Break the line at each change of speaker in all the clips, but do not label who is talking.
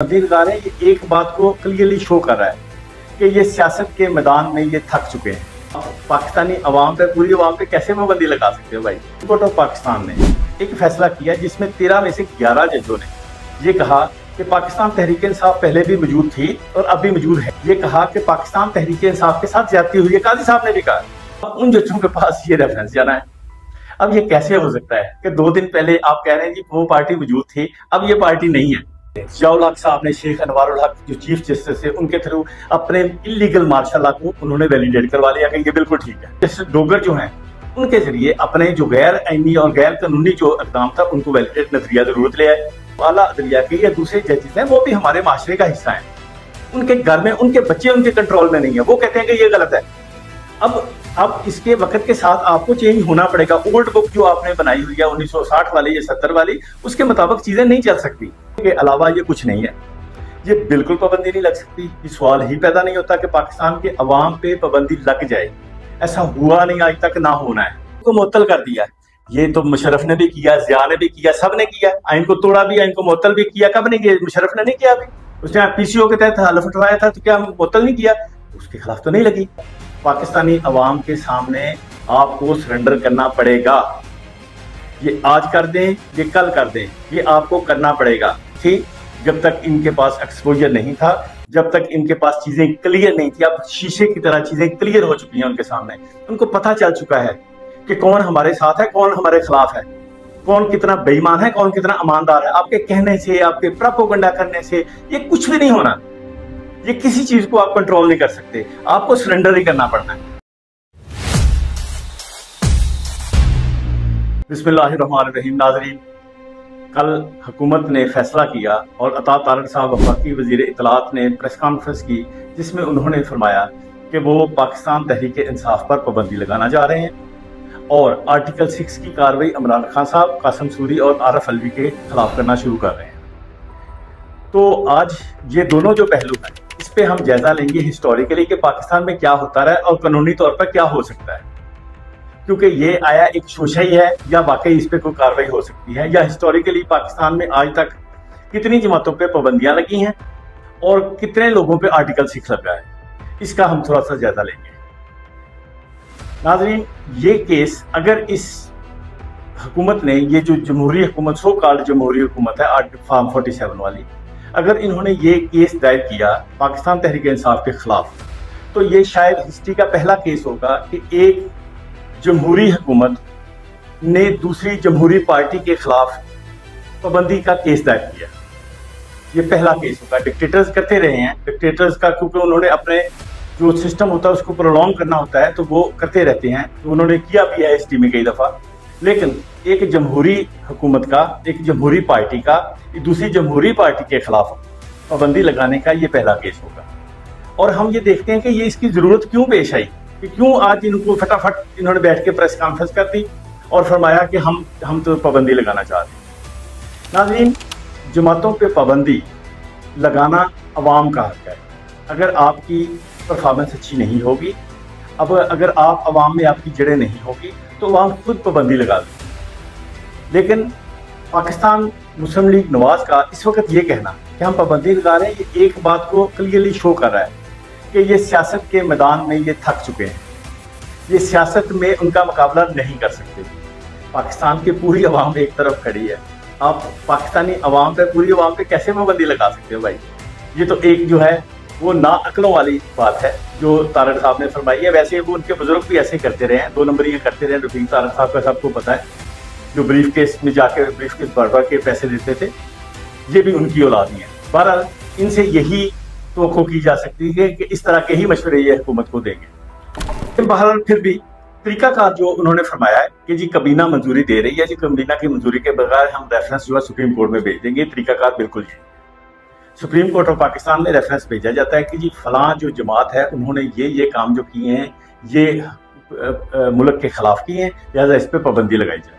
तहरीर ये एक बात को क्लियरली शो कर रहा है कि ये सियासत के मैदान में ये थक चुके हैं। पाकिस्तानी अवाम पे, पूरी अवाम पे कैसे पाबंदी लगा सकते हो भाई। कोर्ट ऑफ पाकिस्तान ने एक फैसला किया जिसमें 13 में से 11 जजों ने ये कहा कि पाकिस्तान तहरीक इंसाफ पहले भी मौजूद थी और अब भी मौजूद है। ये कहा कि पाकिस्तान तहरीक इंसाफ के साथ ज्यादती हुई है। काजी साहब ने भी कहा। उन जजों के पास ये रेफरेंस जाना है। अब ये कैसे हो सकता है कि 2 दिन पहले आप कह रहे हैं जी वो पार्टी मौजूद थी, अब ये पार्टी नहीं है। जियाउल हक साहब ने शेख अनवारुल हक जो चीफ जस्टिस है उनके थ्रू अपने इलीगल मार्शल लॉ को उन्होंने वैलिडेट करवा लिया कि ये बिल्कुल ठीक है। जस्टिस डोगर जो हैं उनके जरिए अपने जो गैर आईनी और गैर कानूनी जो इकदाम था उनको वैलिडेट नजरिया जरूरत ले आए। आला अदलिया के या दूसरे जजेस हैं वो भी हमारे माशरे का हिस्सा है। उनके घर में उनके बच्चे उनके कंट्रोल में नहीं है, वो कहते हैं कि ये गलत है। अब इसके वक्त के साथ आपको चेंज होना पड़ेगा। ओल्ड बुक जो आपने बनाई हुई है 1960 वाली या 70 वाली, उसके मुताबिक चीजें नहीं चल सकती। के अलावा ये कुछ नहीं है। ये बिल्कुल पाबंदी नहीं लग सकती। ये सवाल ही पैदा नहीं होता कि पाकिस्तान के अवाम पे पाबंदी लग जाए। ऐसा हुआ नहीं, आज तक ना होना है। को मुअत्तल कर दिया। ये तो मुशर्रफ ने भी किया, ज़िया ने भी किया, सब ने किया। आइन को तोड़ा भी, आइन को मुअत्तल भी किया। कब नहीं किया? मुशर्रफ ने नहीं किया। अभी उसने पीसीओ के तहत हलफ उठवाया था तो क्या मुअत्तल नहीं किया? उसके खिलाफ तो नहीं लगी। पाकिस्तानी अवाम के सामने आपको सरेंडर करना पड़ेगा। ये आज कर दें, ये कल कर दें, ये आपको करना पड़ेगा। ठीक, जब तक इनके पास एक्सपोजर नहीं था, जब तक इनके पास चीजें क्लियर नहीं थी, अब शीशे की तरह चीजें क्लियर हो चुकी हैं उनके सामने। उनको पता चल चुका है कि कौन हमारे साथ है, कौन हमारे खिलाफ है, कौन कितना बेईमान है, कौन कितना ईमानदार है। आपके कहने से, आपके प्रोपेगेंडा करने से ये कुछ भी नहीं होना। ये किसी चीज को आप कंट्रोल नहीं कर सकते। आपको सरेंडर ही करना पड़ना है। बिस्मिल्लाहिर्रहमानिर्रहीम। नाज़रीन, कल हुकूमत ने फैसला किया और अता तारक साहब वफाकी वज़ीर इत्तलात ने प्रेस कॉन्फ्रेंस की जिसमें उन्होंने फरमाया कि वो पाकिस्तान तहरीक इंसाफ पर पाबंदी लगाना जा रहे हैं और आर्टिकल 6 की कार्रवाई इमरान खान साहब, कासिम सूरी और आरफ अलवी के खिलाफ करना शुरू कर रहे हैं। तो आज ये दोनों जो पहलू हैं इस पे हम जायजा लेंगे हिस्टोरिकली कि पाकिस्तान में क्या होता रहा है और कानूनी तौर पर क्या हो सकता है। क्योंकि ये आया एक शोशा ही है या वाकई इस पे कोई कार्रवाई हो सकती है, या हिस्टोरिकली पाकिस्तान में आज तक कितनी जमातों पे पाबंदियां लगी हैं और कितने लोगों पे आर्टिकल 6 लगा है, इसका हम थोड़ा सा जायजा लेंगे। नाज़रीन, ये केस अगर इस हुकूमत ने, ये जो जमहूरी हुकूमत, सो कॉल्ड जमहूरी हुकूमत है फॉर्म 47 वाली, अगर इन्होंने ये केस दायर किया पाकिस्तान तहरीक इंसाफ के खिलाफ, तो ये शायद हिस्ट्री का पहला केस होगा कि एक जमहूरी हुकूमत ने दूसरी जमहूरी पार्टी के खिलाफ पाबंदी का केस दायर किया। ये पहला केस होगा। डिक्टेटर्स करते रहे हैं, डिक्टेटर्स का, क्योंकि उन्होंने अपने जो सिस्टम होता है उसको प्रोलॉन्ग करना होता है तो वो करते रहते हैं। तो उन्होंने किया भी है हिस्ट्री में कई दफा। लेकिन एक जमहूरी हुकूमत का, एक जमहूरी पार्टी का दूसरी जमहूरी पार्टी के खिलाफ पाबंदी लगाने का ये पहला केस होगा। और हम ये देखते हैं कि ये इसकी जरूरत क्यों पेश आई, कि क्यों आज इनको फटाफट इन्होंने बैठ के प्रेस कॉन्फ्रेंस कर दी और फरमाया कि हम तो पाबंदी लगाना चाहते हैं। नाज़रीन, जमातों पे पाबंदी लगाना अवाम का हक है। अगर आपकी परफॉर्मेंस अच्छी नहीं होगी, अब अगर आप अवाम में आपकी जड़ें नहीं होगी तो अवाम खुद पाबंदी लगा देगी। लेकिन पाकिस्तान मुस्लिम लीग नवाज का इस वक्त ये कहना कि हम पाबंदी लगा रहे हैं, ये एक बात को क्लियरली शो कर रहा है कि ये सियासत के मैदान में ये थक चुके हैं। ये सियासत में उनका मुकाबला नहीं कर सकते। पाकिस्तान की पूरी अवाम एक तरफ खड़ी है। आप पाकिस्तानी अवाम पे, पूरी अवाम पे कैसे पाबंदी लगा सकते हो भाई। ये तो एक जो है वो ना अकलों वाली बात है जो तारक साहब ने फरमाई है। वैसे वो उनके बुजुर्ग भी ऐसे करते रहे हैं, 2 नंबरियां करते रहे। रफीक तारक साहब का सबको पता है, जो ब्रीफ केस में जाके ब्रीफ केस भर के पैसे देते थे, ये भी उनकी औलाद ही है। बहरहाल इनसे यही तो की जा सकती है कि इस तरह के ही मशवरे ये हुकूमत को देंगे। बहरहाल फिर भी तरीकाकार जो उन्होंने फरमाया है कि जी कबीना मंजूरी दे रही है, जी कबीना की मंजूरी के बगैर हम रेफरेंस जो है सुप्रीम कोर्ट में भेज देंगे। तरीकाकार बिल्कुल ये सुप्रीम कोर्ट ऑफ पाकिस्तान में रेफरेंस भेजा जाता है कि जी फलां जो जमात है उन्होंने ये काम जो किए हैं ये मुल्क के खिलाफ किए हैं, लिहाजा इस पर पाबंदी लगाई जाए।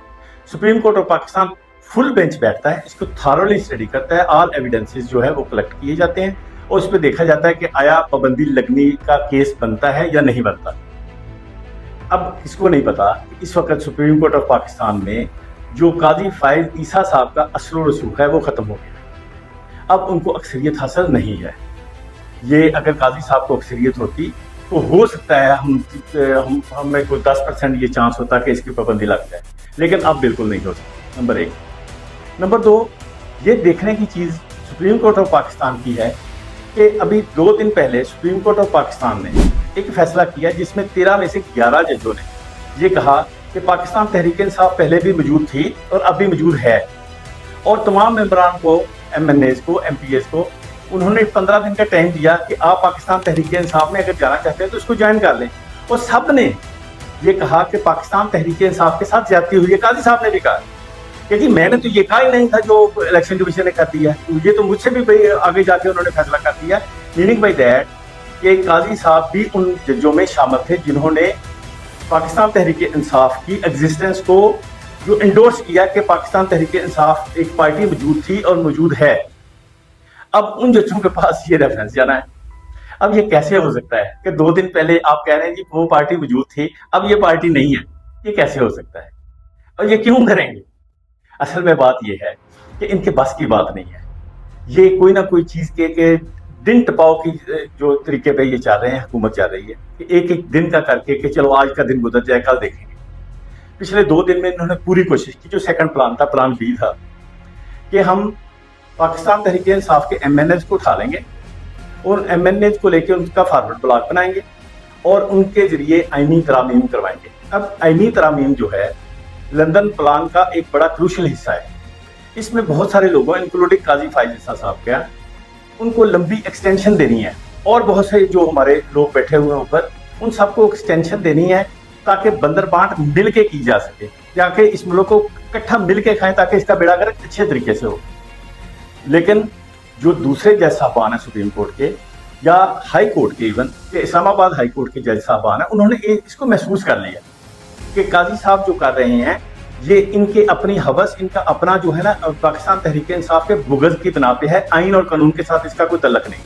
Supreme court of Pakistan full bench बैठता है, इसको थारोली स्टडी करता है, ऑल एविडेंसेस जो है वो कलेक्ट किए जाते हैं और उस पर देखा जाता है कि आया पाबंदी लगने का केस बनता है या नहीं बनता। अब किसको नहीं पता कि इस वक्त सुप्रीम कोर्ट ऑफ पाकिस्तान में जो काजी फाइज ईसा साहब का असर रसूख है वो खत्म हो गया। अब उनको अक्सरियत हासिल नहीं है। ये अगर काजी साहब को अक्सरियत होती तो हो सकता है हमें कोई 10% ये चांस होता कि इसकी पाबंदी लग जाए, लेकिन अब बिल्कुल नहीं हो सकती। नंबर 1। नंबर 2, ये देखने की चीज़ सुप्रीम कोर्ट ऑफ पाकिस्तान की है कि अभी 2 दिन पहले सुप्रीम कोर्ट ऑफ पाकिस्तान ने एक फैसला किया जिसमें 13 में से 11 जजों ने ये कहा कि पाकिस्तान तहरीक इंसाफ पहले भी मौजूद थी और अब भी मौजूद है, और तमाम मेंबरान को, MNAs को, MPs को उन्होंने 15 दिन का टाइम दिया कि आप पाकिस्तान तहरीक इंसाफ में अगर जाना चाहते हैं तो उसको ज्वाइन कर लें। और सब ने ये कहा कि पाकिस्तान तहरीक इंसाफ के साथ ज्यादती हुई है। काजी साहब ने भी कहा कि जी मैंने तो ये कहा ही नहीं था जो इलेक्शन कमीशन ने कर दिया, ये तो मुझसे भी भाई आगे जाके उन्होंने फैसला कर दिया। मीनिंग बाई दैट कि काजी साहब भी उन जजों में शामिल थे जिन्होंने पाकिस्तान तहरीक इंसाफ की एग्जिस्टेंस को जो इंडोर्स किया कि पाकिस्तान तहरीक इंसाफ एक पार्टी मौजूद थी और मौजूद है। अब उन जजों के पास ये रेफरेंस जाना है। अब ये कैसे हो सकता है कि 2 दिन पहले आप कह रहे हैं जी वो पार्टी मौजूद थी, अब ये पार्टी नहीं है? ये कैसे हो सकता है और ये क्यों करेंगे? असल में बात ये है कि इनके बस की बात नहीं है। ये कोई ना कोई चीज के दिन टपाओ की जो तरीके पे ये चल रहे हैं, हुकूमत चल रही है कि एक एक दिन का करके कि चलो आज का दिन गुजर जाए, कल देखेंगे। पिछले 2 दिन में इन्होंने पूरी कोशिश की, जो सेकंड प्लान था, प्लान बी था, कि हम पाकिस्तान तहरीक इंसाफ के MNAs को उठा लेंगे और MNAs को लेकर उनका फॉरवर्ड ब्लॉक बनाएंगे और उनके जरिए आईनी तरामीम करवाएंगे। अब आईनी तरामीम जो है लंदन प्लान का एक बड़ा क्रूशल हिस्सा है। इसमें बहुत सारे लोगों इंक्लूडिंग काजी फाइज साहब का उनको लंबी एक्सटेंशन देनी है और बहुत से जो हमारे लोग बैठे हुए हैं ऊपर उन सबको एक्सटेंशन देनी है ताकि बंदर बांट मिल के की जा सके, जाके इस मुल्क को इकट्ठा मिल के खाएं ताकि इसका बेड़ा गर्क अच्छे तरीके से हो। लेकिन जो दूसरे जज साहबान है सुप्रीम कोर्ट के या हाई कोर्ट के, इवन के इस्लामाबाद हाई कोर्ट के जज साहबान है, उन्होंने इसको महसूस कर लिया कि काजी साहब जो कर रहे हैं ये इनके अपनी हवस, इनका अपना जो है ना पाकिस्तान तहरीक इंसाफ के बुग़्ज़ की बिना पे है, आइन और कानून के साथ इसका कोई तल्लक नहीं।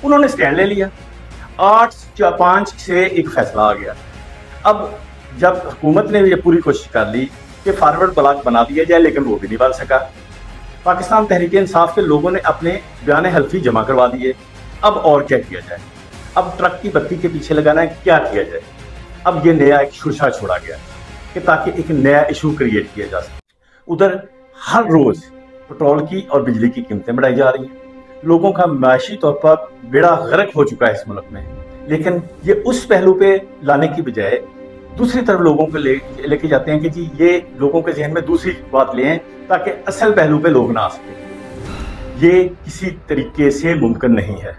उन्होंने स्टैंड ले लिया, 8-5 से एक फैसला आ गया। अब जब हुकूमत ने ये पूरी कोशिश कर ली कि फॉरवर्ड ब्लॉक बना दिया जाए, लेकिन वो भी नहीं बन सका। पाकिस्तान तहरीक इंसाफ के लोगों ने अपने बयान हल्फी जमा करवा दिए। अब और क्या किया जाए? अब ट्रक की बत्ती के पीछे लगाना है, क्या किया जाए? अब ये नया एक शुरशा छोड़ा गया कि ताकि एक नया इशू क्रिएट किया जा सके। उधर हर रोज पेट्रोल की और बिजली की कीमतें बढ़ाई जा रही हैं, लोगों का माशी तौर पर बेड़ा गर्क हो चुका है इस मुल्क में, लेकिन ये उस पहलू पे लाने की बजाय दूसरी तरफ लोगों को लेके जाते हैं कि जी ये लोगों के जहन में दूसरी बात ले आएं ताकि असल पहलू पे लोग ना आ सके। ये किसी तरीके से मुमकिन नहीं है,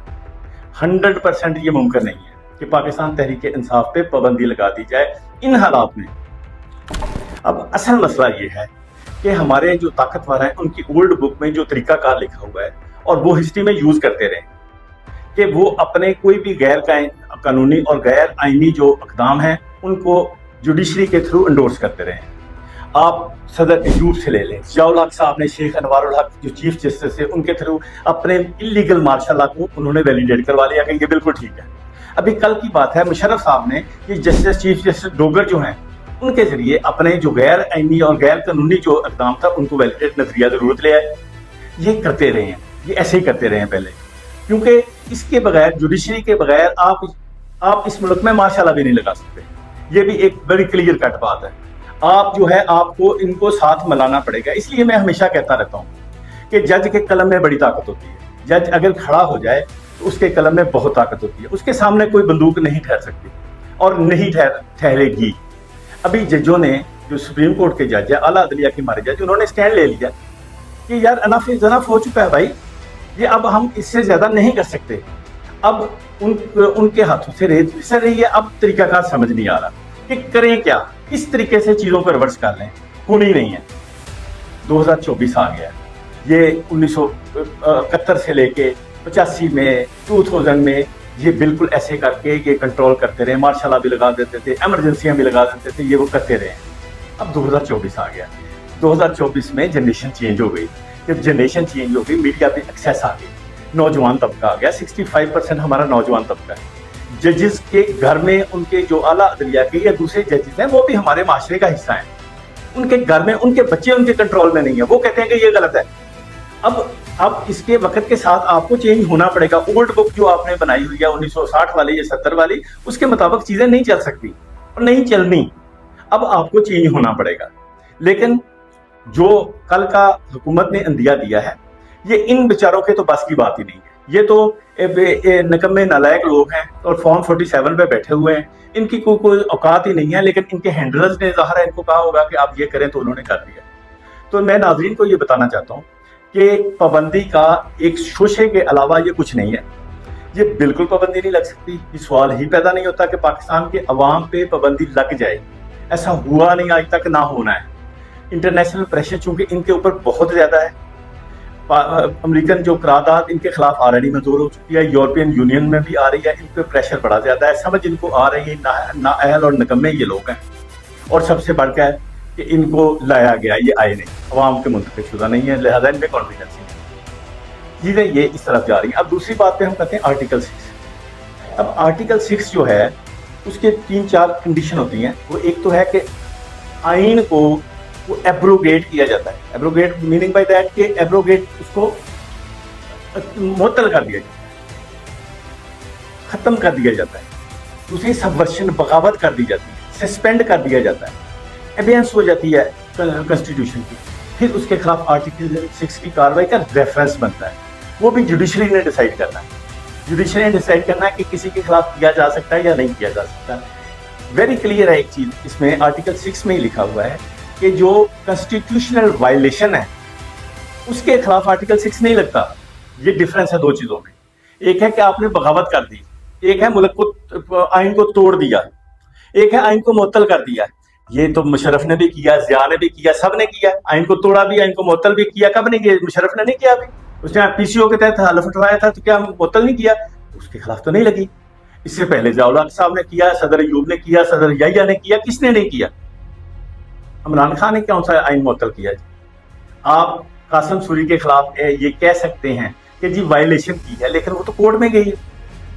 100% ये मुमकिन नहीं है कि पाकिस्तान तहरीक इंसाफ पे पाबंदी लगा दी जाए इन हालात में। अब असल मसला ये है कि हमारे जो ताकतवर हैं उनकी ओल्ड बुक में जो तरीकाकार लिखा हुआ है और वो हिस्ट्री में यूज करते रहे कि वो अपने कोई भी गैर कानूनी और गैर आईनी जो इक़दाम हैं उनको जुडिशरी के थ्रू इंडोर्स करते रहे। आप सदर अयूब से ले लें, ज़ियाउल हक साहब ने शेख अनवारुल हक जो चीफ जस्टिस है उनके थ्रू अपने इलीगल मार्शल लॉ को उन्होंने वैलिडेट करवा लिया कि ये बिल्कुल ठीक है। अभी कल की बात है, मुशर्रफ साहब ने ये जस्टिस चीफ जस्टिस डोगर जो हैं उनके जरिए अपने जो गैर आईनी और गैर कानूनी जो इक़दाम था उनको वैलिडेट नजरिया जरूरत ले आए। ये करते रहे हैं, ये ऐसे ही करते रहे हैं पहले, क्योंकि इसके बगैर, जुडिशरी के बगैर आप इस मुल्क में माशाल्लाह भी नहीं लगा सकते। ये भी एक बड़ी क्लियर कट बात है। आप जो है आपको इनको साथ मिलाना पड़ेगा। इसलिए मैं हमेशा कहता रहता हूँ कि जज के कलम में बड़ी ताकत होती है। जज अगर खड़ा हो जाए तो उसके कलम में बहुत ताकत होती है, उसके सामने कोई बंदूक नहीं ठहर सकती और नहीं ठहरेगी। अभी जजों ने, जो सुप्रीम कोर्ट के जज है, आला अदलिया के हमारे जज, उन्होंने स्टैंड ले लिया कि यार अनफ इज अनफ हो चुका है भाई, ये अब हम इससे ज्यादा नहीं कर सकते। अब उनके हाथों से रेत फिसल रही है। अब तरीकाकार समझ नहीं आ रहा कि करें क्या, किस तरीके से चीजों को रिवर्स कर लें। होनी नहीं है। 2024 आ गया, ये 1971 से लेके 85 में, 2000 में ये बिल्कुल ऐसे करके ये कंट्रोल करते रहे। मार्शल लॉ भी लगा देते थे, एमरजेंसियां भी लगा देते थे, ये वो करते रहे। अब 2024 आ गया। 2024 में जनरेशन चेंज हो गई। जब जनरेशन चेंज हो गई, मीडिया पे एक्सेस आ गई, नौजवान तबका आ गया। 65% हमारा नौजवान तबका है। जजेस के घर में उनके जो आला अदलिया के या दूसरे जजेस हैं वो भी हमारे माशरे का हिस्सा हैं। उनके घर में उनके बच्चे उनके कंट्रोल में नहीं है, वो कहते हैं कि ये गलत है। अब अब इसके वक्त के साथ आपको चेंज होना पड़ेगा। ओल्ड बुक जो आपने बनाई हुई है 1960 वाली या 70 वाली, उसके मुताबिक चीजें नहीं चल सकती और नहीं चलनी। अब आपको चेंज होना पड़ेगा। लेकिन जो कल का हुकूमत ने अंदिया दिया है, ये इन बेचारों के तो बस की बात ही नहीं है। ये तो निकम्मे नालायक लोग हैं और फॉर्म 47 पे बैठे हुए हैं। इनकी कोई औकात ही नहीं है। लेकिन इनके हैंडलर्स ने ज़ाहिर है इनको कहा होगा कि आप ये करें, तो उन्होंने कर दिया। तो मैं नाज़रीन को ये बताना चाहता हूँ कि पाबंदी का एक शोशे के अलावा ये कुछ नहीं है। ये बिल्कुल पाबंदी नहीं लग सकती। ये सवाल ही पैदा नहीं होता कि पाकिस्तान के अवाम पे पाबंदी लग जाए। ऐसा हुआ नहीं आज तक, ना होना है। इंटरनेशनल प्रेशर चूंकि इनके ऊपर बहुत ज़्यादा है। अमेरिकन जो करारदाद इनके खिलाफ ऑलरेडी मंजूर हो चुकी है, यूरोपियन यूनियन में भी आ रही है। इन पर प्रेशर बड़ा ज्यादा है। समझ इनको आ रही है नाअहल और निकम्मे ये लोग हैं। और सबसे बढ़कर कि इनको लाया गया, ये आए नहीं, अवाम के मुंतखब शुदा नहीं है, लिहाजा इनमें कॉन्फिडेंस नहीं। चीजें ये इस तरफ जा रही हैं। अब दूसरी बात पे हम कहते हैं आर्टिकल 6। अब आर्टिकल 6 जो है उसके 3-4 कंडीशन होती हैं। वो एक तो है कि आइन को वो एब्रोगेट किया जाता है। एब्रोगेट मीनिंग बाय दैट कि एब्रोगेट उसको मुअत्तल कर दिया जाता है, खत्म कर दिया जाता है। दूसरी सबवर्शन, बगावत कर दी जाती है, सस्पेंड कर दिया जाता है, एबियंस हो जाती है कॉन्स्टिट्यूशन की। फिर उसके खिलाफ आर्टिकल 6 की कार्रवाई का रेफरेंस बनता है। वो भी जुडिशरी ने डिसाइड करना है। जुडिशरी ने डिसाइड करना है कि किसी के खिलाफ किया जा सकता है या नहीं किया जा सकता। वेरी क्लियर है एक चीज इसमें, आर्टिकल 6 में ही लिखा हुआ है कि जो कॉन्स्टिट्यूशनल वायलेशन है उसके खिलाफ आर्टिकल 6 नहीं लगता। ये डिफरेंस है दो चीजों में। एक है कि आपने बगावत कर दी, एक है मुल्क को आइन को तोड़ दिया, एक है आइन को मुअत्तल कर दिया। ये तो मुशर्रफ ने भी किया, ज़िया ने भी किया, सब ने किया। आइन को तोड़ा भी, आइन को मुअत्तल भी किया। कब नहीं किया? मुशर्रफ ने नहीं किया। अभी उसने पीसीओ के तहत हलफ उठवाया था, तो क्या मुअत्तल नहीं किया? उसके खिलाफ तो नहीं लगी। इससे पहले ज़िया साहब ने किया, सदर अयूब ने किया, सदर याहिया ने किया। किसने नहीं किया? इमरान खान ने कौन सा आइन मुअत्तल किया? आप कासिम सूरी के खिलाफ ये कह सकते हैं कि जी वायलेशन की है, लेकिन वो तो कोर्ट में गई है।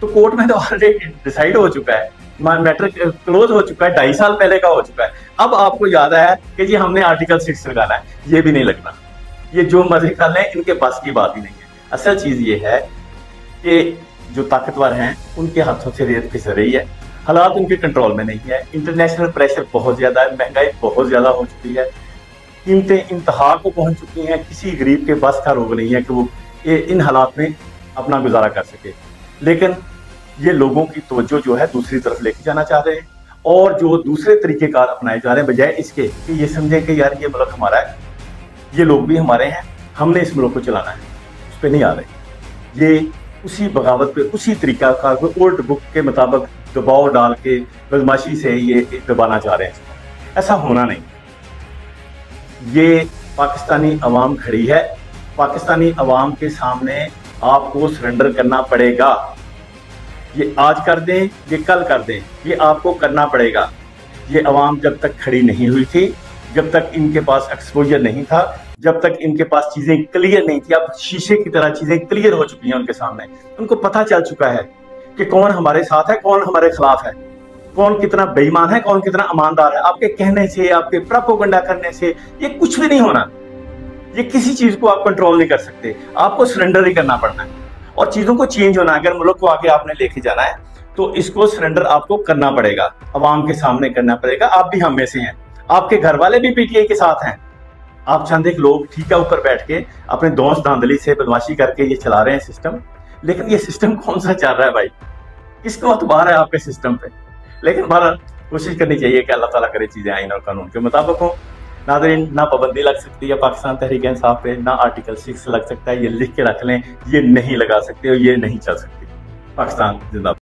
तो कोर्ट में तो ऑलरेडी डिसाइड हो चुका है, मैटर क्लोज हो चुका है, 2.5 साल पहले का हो चुका है। अब आपको याद आया कि जी हमने आर्टिकल 6 लगाना है। ये भी नहीं लगना। ये जो मर्जी कर लें, इनके पास की बात ही नहीं है। असल चीज ये है कि जो ताकतवर हैं उनके हाथों से रेत फिसल रही है। हालात उनके कंट्रोल में नहीं है। इंटरनेशनल प्रेशर बहुत ज्यादा है, महंगाई बहुत ज्यादा हो चुकी है, कीमतें इंतहा को पहुंच चुकी हैं। किसी गरीब के बस का रोग नहीं है कि वो इन हालात में अपना गुजारा कर सके। लेकिन ये लोगों की तवज्जो जो है दूसरी तरफ लेके जाना चाह रहे हैं, और जो दूसरे तरीकेकार अपनाए जा रहे हैं, बजाय इसके कि ये समझें कि यार ये मुल्क हमारा है, ये लोग भी हमारे हैं, हमने इस मुल्क को चलाना है, उस पर नहीं आ रहे। ये उसी बगावत पे, उसी तरीका का ओल्ड बुक के मुताबिक दबाव डाल के बदमाशी से ये दबाना चाह रहे हैं। ऐसा होना नहीं। ये पाकिस्तानी अवाम खड़ी है। पाकिस्तानी अवाम के सामने आपको सरेंडर करना पड़ेगा। ये आज कर दें, ये कल कर दें, ये आपको करना पड़ेगा। ये अवाम जब तक खड़ी नहीं हुई थी, जब तक इनके पास एक्सपोजर नहीं था, जब तक इनके पास चीजें क्लियर नहीं थी, अब शीशे की तरह चीजें क्लियर हो चुकी हैं उनके सामने। उनको पता चल चुका है कि कौन हमारे साथ है, कौन हमारे खिलाफ है, कौन कितना बेईमान है, कौन कितना ईमानदार है। आपके कहने से, आपके प्रोपेगेंडा करने से ये कुछ भी नहीं होना। ये किसी चीज को आप कंट्रोल नहीं कर सकते। आपको सरेंडर ही करना पड़ना है और चीजों को चेंज होना। अगर मुल्क को आगे आपने लेके जाना है तो इसको सरेंडर आपको करना पड़ेगा, अवाम के सामने करना पड़ेगा। आप भी हम में से हैं, आपके घर वाले भी पीटीआई के साथ हैं। आप चंद एक लोग ठीक है ऊपर बैठ के अपने दोस्त धांधली से बदमाशी करके ये चला रहे हैं सिस्टम, लेकिन ये सिस्टम कौन सा चल रहा है भाई? किसको अतबार है आपके सिस्टम पे? लेकिन बहरहाल कोशिश करनी चाहिए कि अल्लाह ताला करे चीजें आइन और कानून के मुताबिक हो। नाज़रीन, ना पाबंदी लग सकती है पाकिस्तान तहरीक इंसाफ पे, ना आर्टिकल 6 लग सकता है। ये लिख के रख लें, ये नहीं लगा सकते और ये नहीं चल सकती। पाकिस्तान जिंदाबाद।